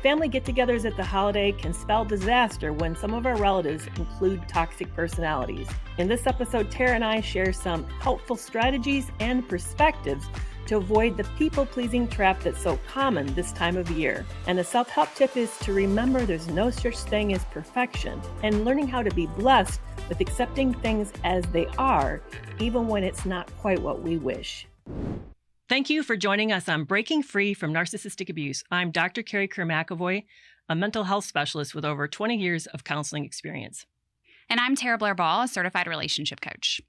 Family get-togethers at the holiday can spell disaster when some of our relatives include toxic personalities. In this episode, Tara and I share some helpful strategies and perspectives to avoid the people-pleasing trap that's so common this time of year. And the self-help tip is to remember there's no such thing as perfection and learning how to be blessed with accepting things as they are, even when it's not quite what we wish. Thank you for joining us on Breaking Free from Narcissistic Abuse. I'm Dr. Carrie Kerr-McAvoy, a mental health specialist with over 20 years of counseling experience. And I'm Tara Blair-Ball, a certified relationship coach.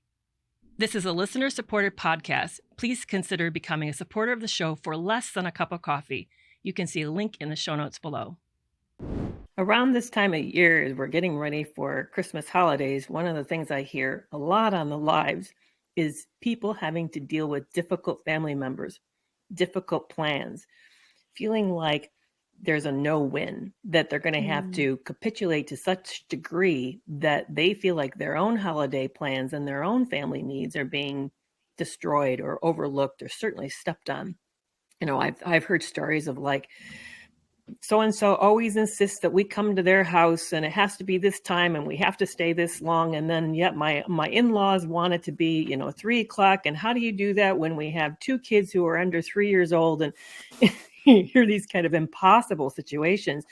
This is a listener-supported podcast. Please consider becoming a supporter of the show for less than a cup of coffee. You can see a link in the show notes below. Around this time of year, as we're getting ready for Christmas holidays, one of the things I hear a lot on the lives is people having to deal with difficult family members, difficult plans, feeling like there's a no-win, that they're going to have to capitulate to such degree that they feel like their own holiday plans and their own family needs are being destroyed or overlooked or certainly stepped on. You know, I've heard stories of like, so-and-so always insists that we come to their house and it has to be this time and we have to stay this long. And then yet my in-laws want it to be, 3:00. And how do you do that when we have two kids who are under 3 years old? And you hear these kind of impossible situations.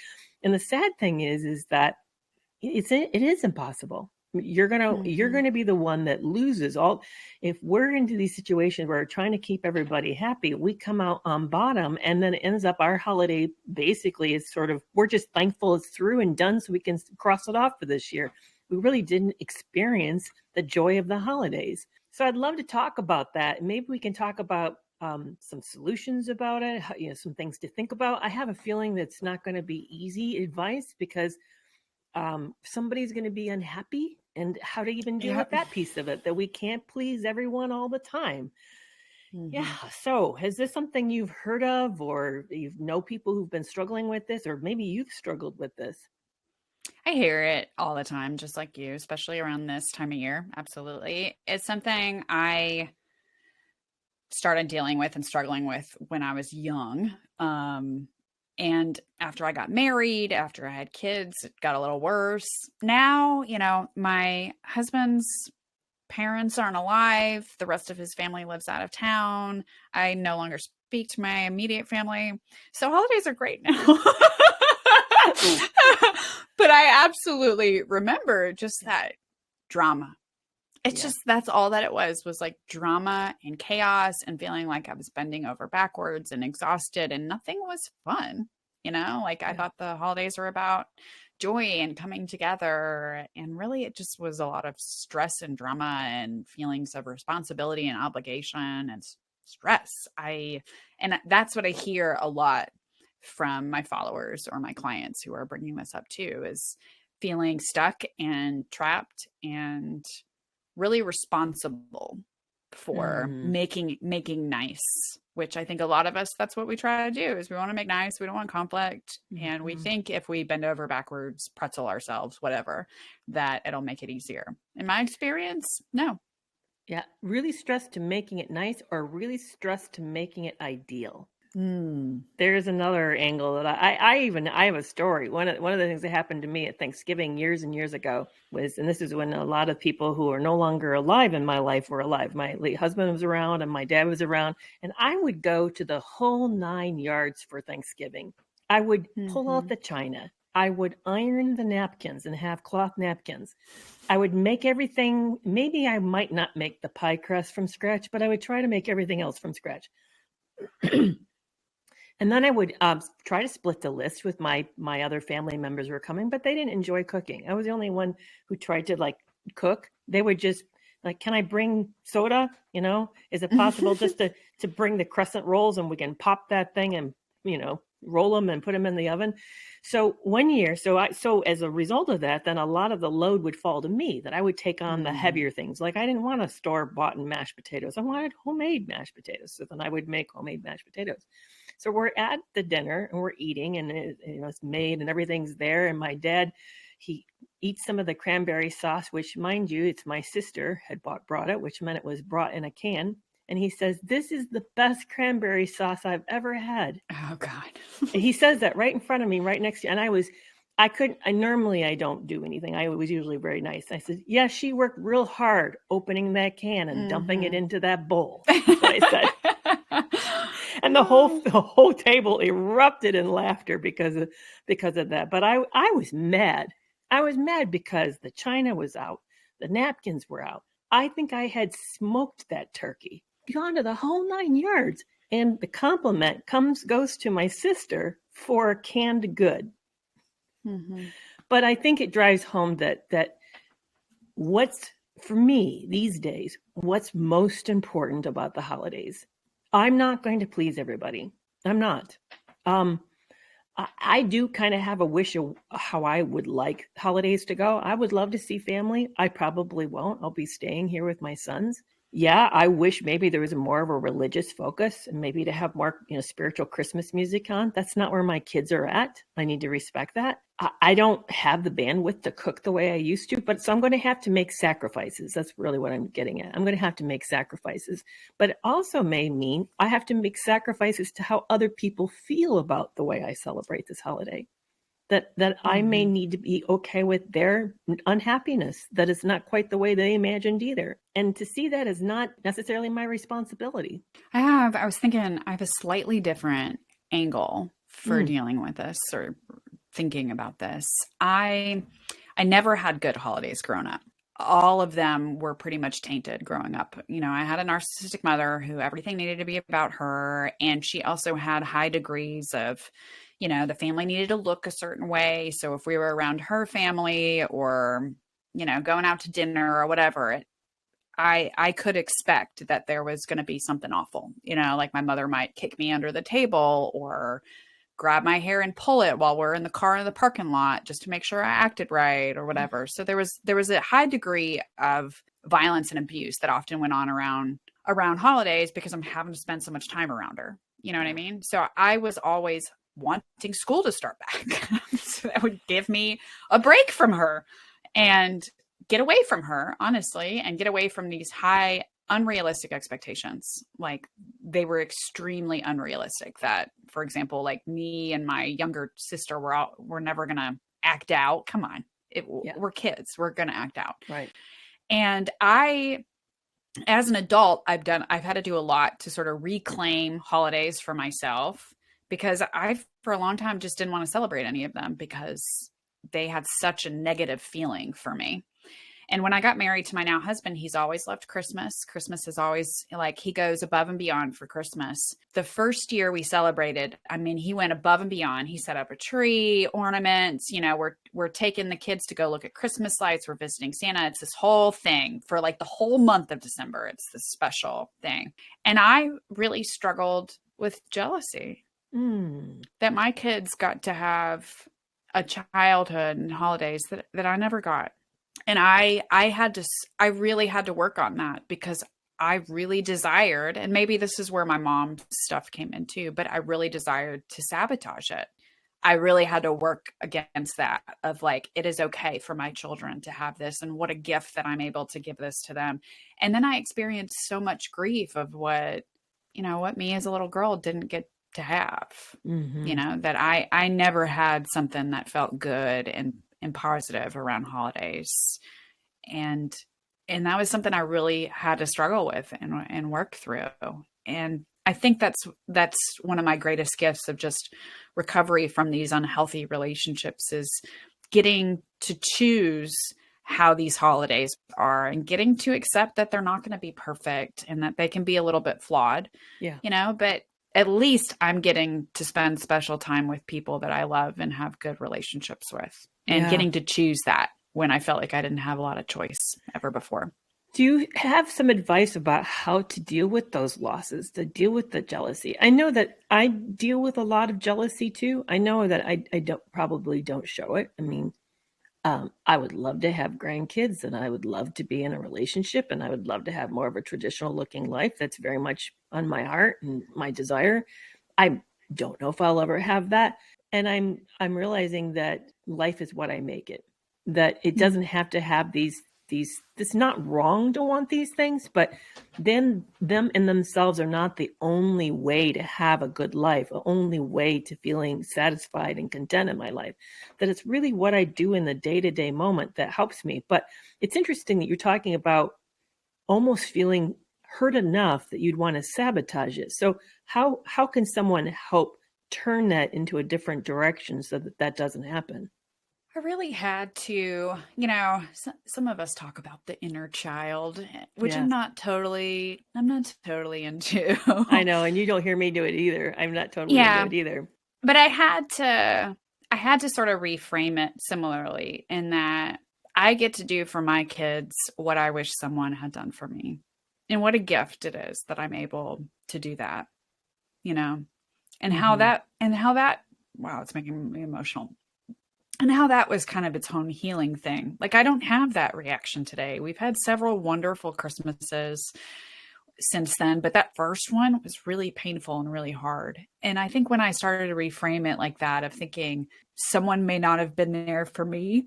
And the sad thing is that it is impossible. You're going to be the one that loses all. If we're into these situations where we're trying to keep everybody happy, we come out on bottom, and then it ends up our holiday basically is sort of, we're just thankful it's through and done so we can cross it off for this year. We really didn't experience the joy of the holidays. So I'd love to talk about that. Maybe we can talk about some solutions about it, some things to think about. I have a feeling that's not going to be easy advice because somebody's going to be unhappy, and how to even deal with that piece of it, that we can't please everyone all the time. Yeah. So is this something you've heard of, or you know people who've been struggling with this, or maybe you've struggled with this? I hear it all the time, just like you, especially around this time of year. Absolutely. It's something I started dealing with and struggling with when I was young. And after I got married, after I had kids, it got a little worse. Now, my husband's parents aren't alive. The rest of his family lives out of town. I no longer speak to my immediate family. So holidays are great now. But I absolutely remember just that drama. It's just, that's all that it was like drama and chaos and feeling like I was bending over backwards and exhausted and nothing was fun. I thought the holidays were about joy and coming together. And really it just was a lot of stress and drama and feelings of responsibility and obligation and stress. And that's what I hear a lot from my followers or my clients who are bringing this up too, is feeling stuck and trapped and really responsible for making nice, which I think a lot of us, that's what we try to do, is we want to make nice. We don't want conflict. And we think if we bend over backwards, pretzel ourselves, whatever, that it'll make it easier. In my experience, no. Yeah. Really stressed to making it nice, or really stressed to making it ideal. There's another angle that I have a story. One of the things that happened to me at Thanksgiving years and years ago was, and this is when a lot of people who are no longer alive in my life were alive. My late husband was around and my dad was around, and I would go to the whole 9 yards for Thanksgiving. I would pull out the china. I would iron the napkins and have cloth napkins. I would make everything. Maybe I might not make the pie crust from scratch, but I would try to make everything else from scratch. And then I would try to split the list with my other family members who were coming, but they didn't enjoy cooking. I was the only one who tried to cook. They would just can I bring soda? Is it possible just to bring the crescent rolls and we can pop that thing and, roll them and put them in the oven. So one year, so as a result of that, then a lot of the load would fall to me, that I would take on the heavier things. Like I didn't want to store-bought mashed potatoes. I wanted homemade mashed potatoes. So then I would make homemade mashed potatoes. So we're at the dinner and we're eating, and it's made and everything's there. And my dad, he eats some of the cranberry sauce, which, mind you, it's my sister had brought it, which meant it was brought in a can. And he says, "This is the best cranberry sauce I've ever had." Oh God. He says that right in front of me, right next to you. And I normally I don't do anything. I was usually very nice. I said, "Yeah, she worked real hard opening that can and dumping it into that bowl." That's what I said. And the whole table erupted in laughter because of that. But I was mad. I was mad because the china was out, the napkins were out. I think I had smoked that turkey, gone to the whole 9 yards. And the compliment goes to my sister for canned good. Mm-hmm. But I think it drives home that what's, for me these days, what's most important about the holidays. I'm not going to please everybody. I'm not. I do kind of have a wish of how I would like holidays to go. I would love to see family. I probably won't. I'll be staying here with my sons. Yeah, I wish maybe there was more of a religious focus and maybe to have more, spiritual Christmas music on. That's not where my kids are at. I need to respect that. I don't have the bandwidth to cook the way I used to, so I'm going to have to make sacrifices. That's really what I'm getting at. I'm going to have to make sacrifices, but it also may mean I have to make sacrifices to how other people feel about the way I celebrate this holiday. That I may need to be okay with their unhappiness, that it's not quite the way they imagined either. And to see that is not necessarily my responsibility. I was thinking I have a slightly different angle for dealing with this or thinking about this. I never had good holidays growing up. All of them were pretty much tainted growing up. I had a narcissistic mother who everything needed to be about her. And she also had high degrees of, the family needed to look a certain way. So if we were around her family or, going out to dinner or whatever, I could expect that there was going to be something awful, like my mother might kick me under the table or grab my hair and pull it while we're in the car in the parking lot just to make sure I acted right or whatever. So there was a high degree of violence and abuse that often went on around holidays because I'm having to spend so much time around her. You know what I mean? So I was always wanting school to start back. So that would give me a break from her and get away from her, honestly, and get away from these high unrealistic expectations. Like they were extremely unrealistic that, for example, like me and my younger sister we're never going to act out. Come on. We're kids. We're going to act out. Right. And as an adult, I've had to do a lot to sort of reclaim holidays for myself because I, for a long time, just didn't want to celebrate any of them because they had such a negative feeling for me. And when I got married to my now husband, he's always loved Christmas. Christmas is always like he goes above and beyond for Christmas. The first year we celebrated, he went above and beyond. He set up a tree, ornaments, we're taking the kids to go look at Christmas lights. We're visiting Santa. It's this whole thing for like the whole month of December. It's this special thing. And I really struggled with jealousy that my kids got to have a childhood and holidays that I never got. And I really had to work on that because I really desired, and maybe this is where my mom's stuff came in too, but I really desired to sabotage it. I really had to work against that of like, it is okay for my children to have this and what a gift that I'm able to give this to them. And then I experienced so much grief of what me as a little girl didn't get to have, that I never had something that felt good and positive around holidays. And that was something I really had to struggle with and work through. And I think that's one of my greatest gifts of just recovery from these unhealthy relationships is getting to choose how these holidays are and getting to accept that they're not going to be perfect and that they can be a little bit flawed, but at least I'm getting to spend special time with people that I love and have good relationships with and getting to choose that when I felt like I didn't have a lot of choice ever before. Do you have some advice about how to deal with those losses, to deal with the jealousy? I know that I deal with a lot of jealousy too. I know that I probably don't show it. I would love to have grandkids and I would love to be in a relationship and I would love to have more of a traditional looking life. That's very much on my heart and my desire. I don't know if I'll ever have that. And I'm realizing that life is what I make it, that it doesn't have to have these it's not wrong to want these things, but then them in themselves are not the only way to have a good life, the only way to feeling satisfied and content in my life. That it's really what I do in the day-to-day moment that helps me. But it's interesting that you're talking about almost feeling hurt enough that you'd want to sabotage it. So how can someone help turn that into a different direction so that that doesn't happen? I really had to, some of us talk about the inner child, which Yes, I'm not totally into. I know, and you don't hear me do it either. I'm not totally into Yeah, it either. but I had to sort of reframe it similarly in that I get to do for my kids what I wish someone had done for me. And what a gift it is that I'm able to do that, you know. Mm-hmm. And how that wow, it's making me emotional. And how that was kind of its own healing thing. Like, I don't have that reaction today. We've had several wonderful Christmases since then, but that first one was really painful and really hard. And I think when I started to reframe it like that, of thinking someone may not have been there for me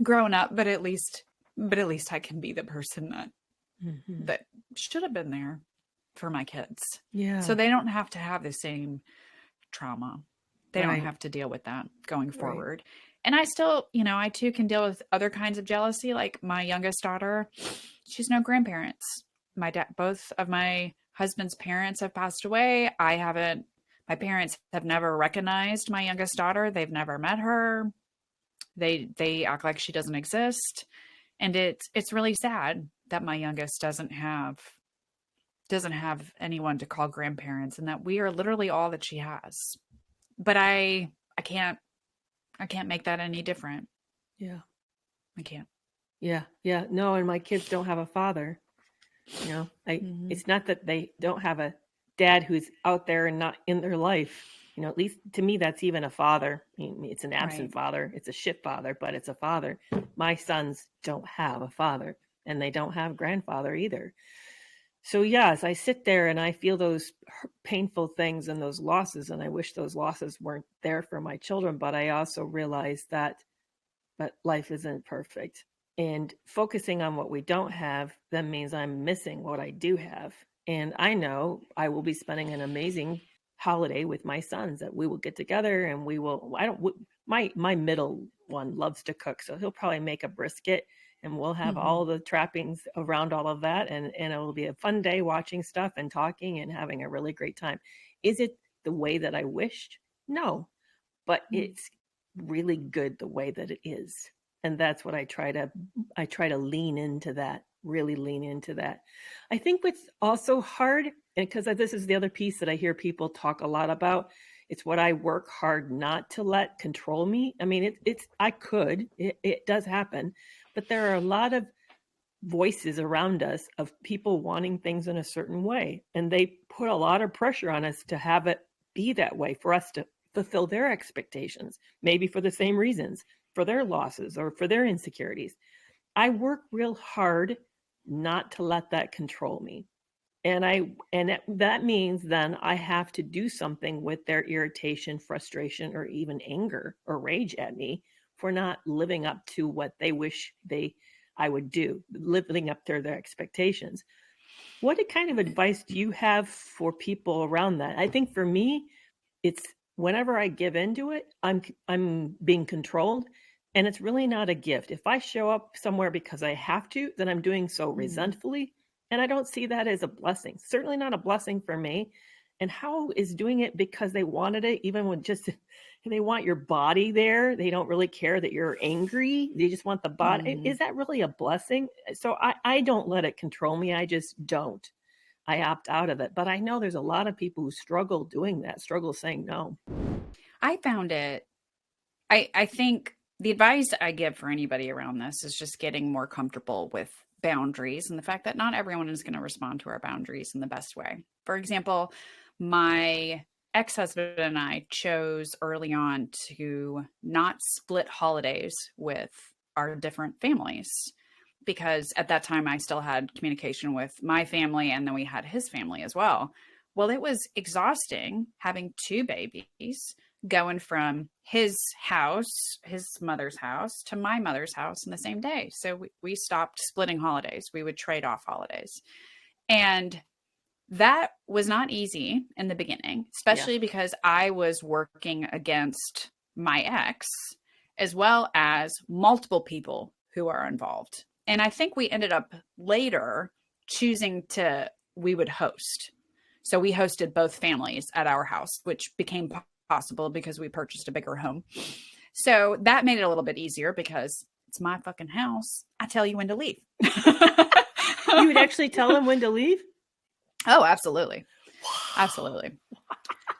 growing up, but at least I can be the person Mm-hmm. that should have been there for my kids. So Yeah, they don't have to have the same trauma. They don't right, have to deal with that going right. forward. And I still, I too can deal with other kinds of jealousy. Like my youngest daughter, she's no grandparents. My dad, both of my husband's parents have passed away. My parents have never recognized my youngest daughter. They've never met her. They act like she doesn't exist. And it's really sad that my youngest doesn't have anyone to call grandparents, and that we are literally all that she has. But I can't I can't make that any different. Yeah, I can't. yeah, yeah. No, and my kids don't have a father. Mhm. It's not that they don't have a dad who's out there and not in their life. At least to me, that's even a father. I mean, it's an Right. absent father. It's a shit father, but it's a father. My sons don't have a father, and they don't have grandfather either. So yes, I sit there and I feel those painful things and those losses, and I wish those losses weren't there for my children. But I also realize that, but life isn't perfect, and focusing on what we don't have then means I'm missing what I do have. And I know I will be spending an amazing holiday with my sons, that we will get together and we will. I don't. My middle one loves to cook, so he'll probably make a brisket and we'll have all Mhm. the trappings around all of that, and it will be a fun day watching stuff and talking and having a really great time. Is it the way that I wished? No, but Mm. it's really good the way that it is. And that's what I try to lean into that, really lean into that. I think what's also hard, and because this is the other piece that I hear people talk a lot about, it's what I work hard not to let control me. I mean, it's I could, it does happen, but there are a lot of voices around us of people wanting things in a certain way, and they put a lot of pressure on us to have it be that way, for us to fulfill their expectations, maybe for the same reasons, for their losses or for their insecurities. I work real hard not to let that control me, and that means then I have to do something with their irritation, frustration, or even anger or rage at me for not living up to what they wish they I would do, living up to their expectations. What kind of advice do you have for people around that? I think for me, it's whenever I give into it, I'm being controlled, and it's really not a gift. If I show up somewhere because I have to, then I'm doing so Mhm. resentfully, and I don't see that as a blessing. Certainly not a blessing for me. And how is doing it because they wanted it, even when just they want your body there, they don't really care that you're angry. They just want the body. Mhm. Is that really a blessing? So I don't let it control me. I just don't. I opt out of it. But I know there's a lot of people who struggle doing that, struggle saying no. I found it I think the advice I give for anybody around this is just getting more comfortable with boundaries and the fact that not everyone is going to respond to our boundaries in the best way. For example, my ex-husband and I chose early on to not split holidays with our different families, because at that time I still had communication with my family, and then we had his family as well. Well, it was exhausting having two babies, going from his house, his mother's house, to my mother's house in the same day. So we stopped splitting holidays. We would trade off holidays. And that was not easy in the beginning, especially because I was working against my ex, as well as multiple people who are involved. And I think we ended up later choosing we would host. So we hosted both families at our house, which became possible because we purchased a bigger home. So that made it a little bit easier because it's my fucking house. I tell you when to leave. You would actually tell them when to leave? Oh, absolutely. Absolutely.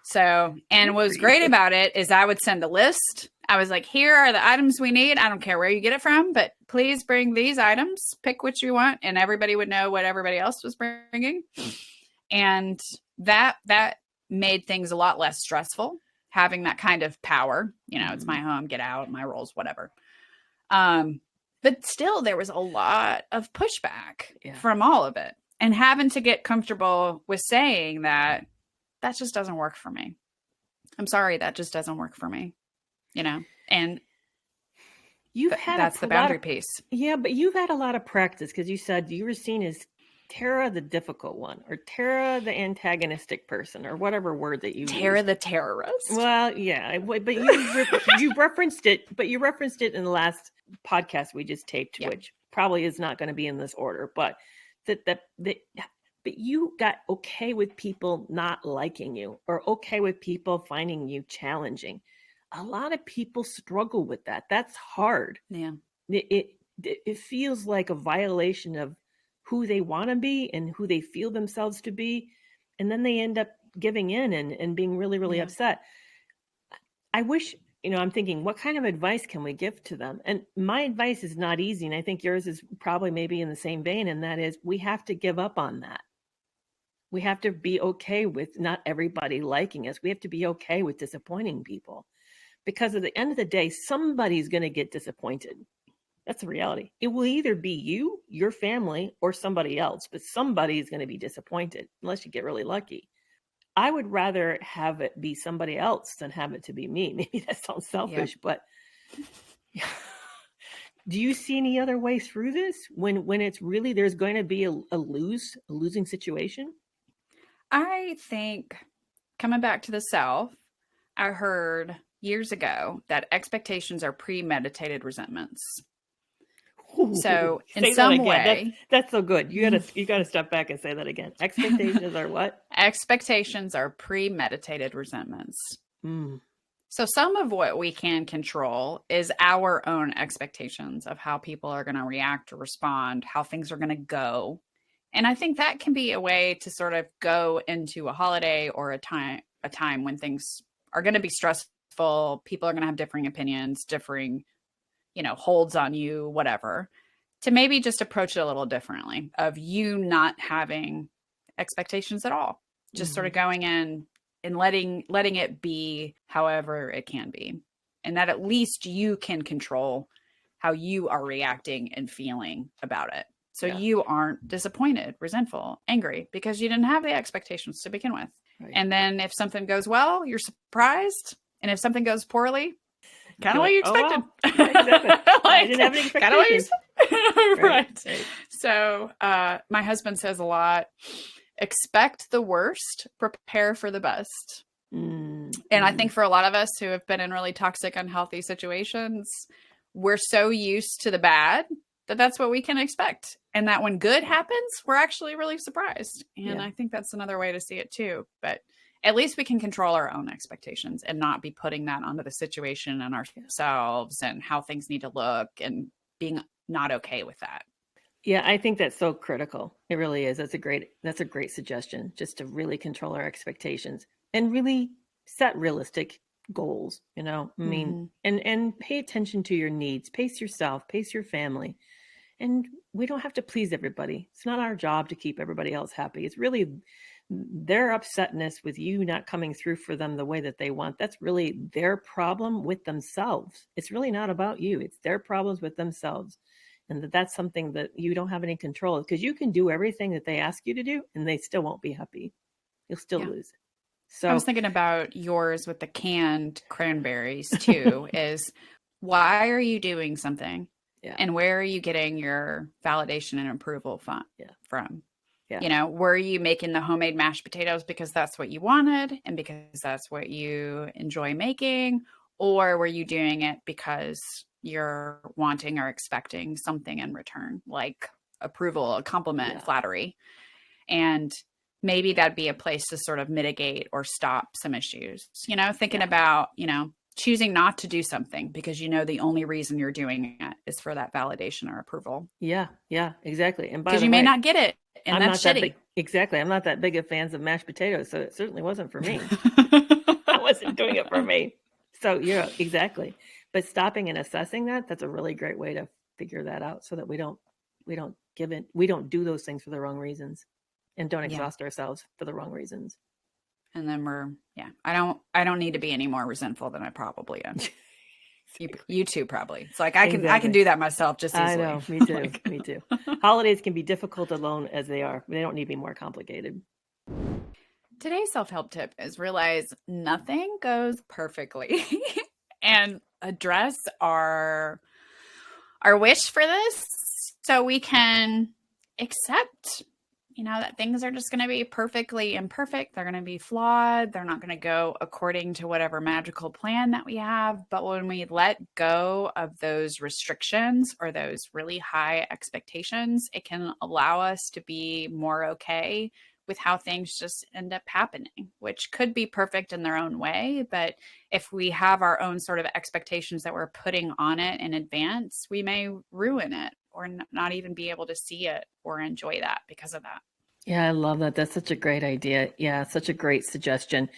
So, and what was great about it is I would send a list. I was like, here are the items we need. I don't care where you get it from, but please bring these items, pick what you want. And everybody would know what everybody else was bringing. And that made things a lot less stressful, having that kind of power. You know, it's my home, get out, my rules, whatever. But still, there was a lot of pushback from all of it. And having to get comfortable with saying that just doesn't work for me. I'm sorry, that just doesn't work for me. You know, and that's the boundary piece. Yeah, but you've had a lot of practice because you said you were seen as Tara the difficult one, or Tara the antagonistic person, or whatever word that you Tara used. the terrorist. Well, yeah, but you referenced it. But you referenced it in the last podcast we just taped, which probably is not going to be in this order. But but you got okay with people not liking you, or okay with people finding you challenging. A lot of people struggle with that. That's hard. Yeah. It feels like a violation of who they want to be and who they feel themselves to be. And then they end up giving in and being really, really upset. I wish, I'm thinking, what kind of advice can we give to them? And my advice is not easy. And I think yours is probably maybe in the same vein. And that is, we have to give up on that. We have to be okay with not everybody liking us. We have to be okay with disappointing people. Because at the end of the day, somebody's going to get disappointed. That's the reality. It will either be you, your family, or somebody else, but somebody is going to be disappointed unless you get really lucky. I would rather have it be somebody else than have it to be me. Maybe that sounds selfish, but do you see any other way through this when it's really, there's going to be a losing situation? I think, coming back to the South, I heard years ago that expectations are premeditated resentments. So in some way, that's so good. You gotta step back and say that again. Expectations are what? Expectations are premeditated resentments. So some of what we can control is our own expectations of how people are going to react or respond, how things are going to go. And I think that can be a way to sort of go into a holiday or a time when things are going to be stressful. People are going to have differing opinions, differing, holds on you, whatever, to maybe just approach it a little differently, of you not having expectations at all, just sort of going in and letting it be however it can be. And that at least you can control how you are reacting and feeling about it. So you aren't disappointed, resentful, angry, because you didn't have the expectations to begin with. Right. And then if something goes well, you're surprised. And if something goes poorly, kind of what you expected. Oh, wow. Exactly. I didn't have any expectations. Right. So my husband says a lot, expect the worst, prepare for the best. And I think for a lot of us who have been in really toxic, unhealthy situations, we're so used to the bad that that's what we can expect. And that when good happens, we're actually really surprised. And I think that's another way to see it too. But at least we can control our own expectations and not be putting that onto the situation and ourselves and how things need to look and being not okay with that. Yeah, I think that's so critical. It really is. That's a great suggestion, just to really control our expectations and really set realistic goals, I mean, and pay attention to your needs, pace yourself, pace your family. And we don't have to please everybody. It's not our job to keep everybody else happy. It's really their upsetness with you not coming through for them the way that they want. That's really their problem with themselves. It's really not about you. It's their problems with themselves. And that's something that you don't have any control of, because you can do everything that they ask you to do and they still won't be happy. You'll still lose it. I was So thinking about yours with the canned cranberries too, is why are you doing something yeah, and where are you getting your validation and approval yeah, from? yeah, You know, were you making the homemade mashed potatoes because that's what you wanted and because that's what you enjoy making? Or were you doing it because you're wanting or expecting something in return, like approval, a compliment, yeah, flattery? And maybe that'd be a place to sort of mitigate or stop some issues. You know, thinking yeah, about, choosing not to do something because you know the only reason you're doing it is for that validation or approval. yeah, yeah, exactly. And by Because the you may way, not get it, and I'm that's not that big. shitty. Exactly. I'm not that big of fans of mashed potatoes, so it certainly wasn't for me. I wasn't doing it for me. So yeah, exactly. But stopping and assessing that's a really great way to figure that out so that we don't do those things for the wrong reasons and don't Yeah. exhaust ourselves for the wrong reasons. And then I don't need to be any more resentful than I probably am. Exactly. You too, probably. It's like I can Exactly. do that myself just I easily. know. Me too. Like Me too. Holidays can be difficult alone as they are. They don't need to be more complicated. today's self-help tip is realize nothing goes perfectly and address our wish for this so we can accept that things are just going to be perfectly imperfect. They're going to be flawed. They're not going to go according to whatever magical plan that we have. But when we let go of those restrictions or those really high expectations, it can allow us to be more okay with how things just end up happening, which could be perfect in their own way. But if we have our own sort of expectations that we're putting on it in advance, we may ruin it or not even be able to see it or enjoy that because of that. Yeah, I love that. That's such a great idea. Yeah, such a great suggestion.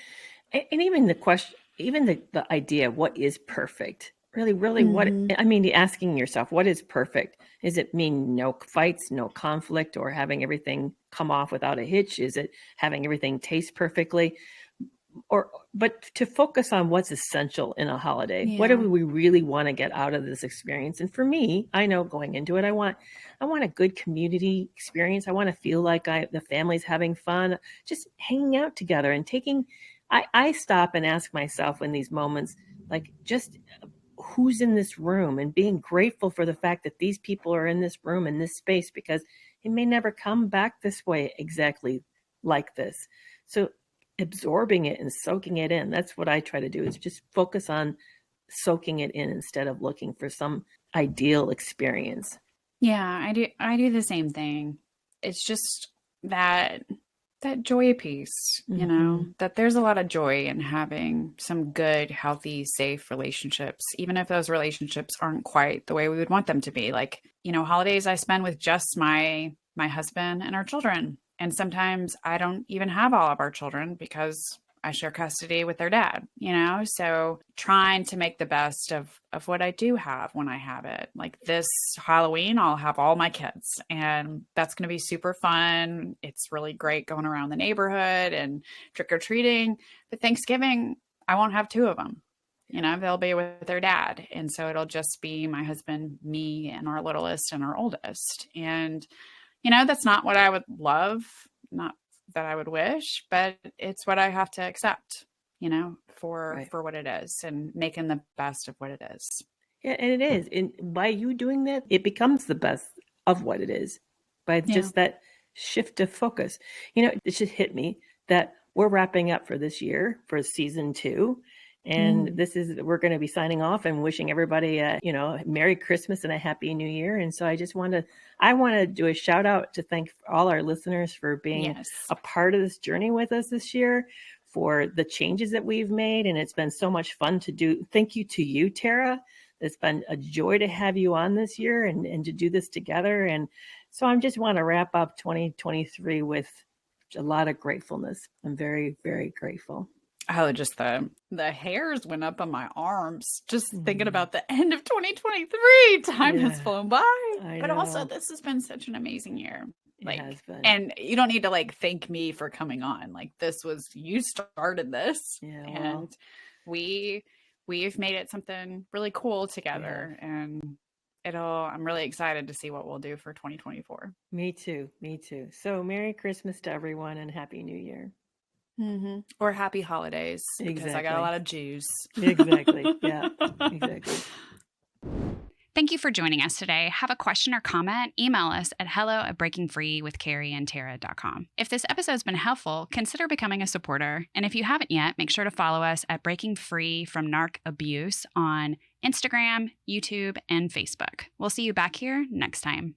And even the question, even the idea, what is perfect? Really, what, Mm-hmm. I mean, asking yourself, what is perfect? Is it mean no fights, no conflict, or having everything come off without a hitch? Is it having everything taste perfectly? But to focus on what's essential in a holiday. What do Yeah. we really want to get out of this experience? And for me, I know going into it, I want a good community experience. I want to feel like the family's having fun, just hanging out together and taking. I stop and ask myself in these moments, like, just who's in this room and being grateful for the fact that these people are in this room, in this space, because it may never come back this way exactly like this. So absorbing it and soaking it in, that's what I try to do, is just focus on soaking it in instead of looking for some ideal experience. Yeah, I do the same thing. It's just that joy piece, Mm-hmm. that there's a lot of joy in having some good, healthy, safe relationships, even if those relationships aren't quite the way we would want them to be. Like, holidays I spend with just my husband and our children. And sometimes I don't even have all of our children because I share custody with their dad. So trying to make the best of what I do have when I have it. Like this Halloween, I'll have all my kids, and that's going to be super fun. It's really great going around the neighborhood and trick or treating. But Thanksgiving, I won't have two of them. They'll be with their dad. And so it'll just be my husband, me, and our littlest and our oldest. And that's not what I would love, not that I would wish, but it's what I have to accept, for Right. for what it is and making the best of what it is. Yeah, and it is. And by you doing that, it becomes the best of what it is by Yeah. just that shift of focus. It just hit me that we're wrapping up for this year for season 2. And Mm. we're going to be signing off and wishing everybody Merry Christmas and a Happy New Year. And so I want to do a shout out to thank all our listeners for being Yes. a part of this journey with us this year, for the changes that we've made. And it's been so much fun to do. Thank you to you, Tara. It's been a joy to have you on this year and to do this together. And so I just want to wrap up 2023 with a lot of gratefulness. I'm very, very grateful. Oh, just the hairs went up on my arms just thinking Mm, about the end of 2023. Time has yeah, flown by. I But also know. this has been such an amazing year. It Like, has been. and you don't need to thank me for coming on. Like this was you started this, Yeah, and well, we we've made it something really cool we have. together, and I'm really excited to see what we'll do for 2024. Me too. Me too. So Merry Christmas to everyone and Happy New Year. Mm-hmm. Or happy holidays, because I got a Exactly. lot of Jews. Exactly. Yeah, exactly. Thank you for joining us today. Have a question or comment? Email us at hello@breakingfreewithcarrieandtara.com. If this episode's been helpful, consider becoming a supporter. And if you haven't yet, make sure to follow us at Breaking Free from Narc Abuse on Instagram, YouTube, and Facebook. We'll see you back here next time.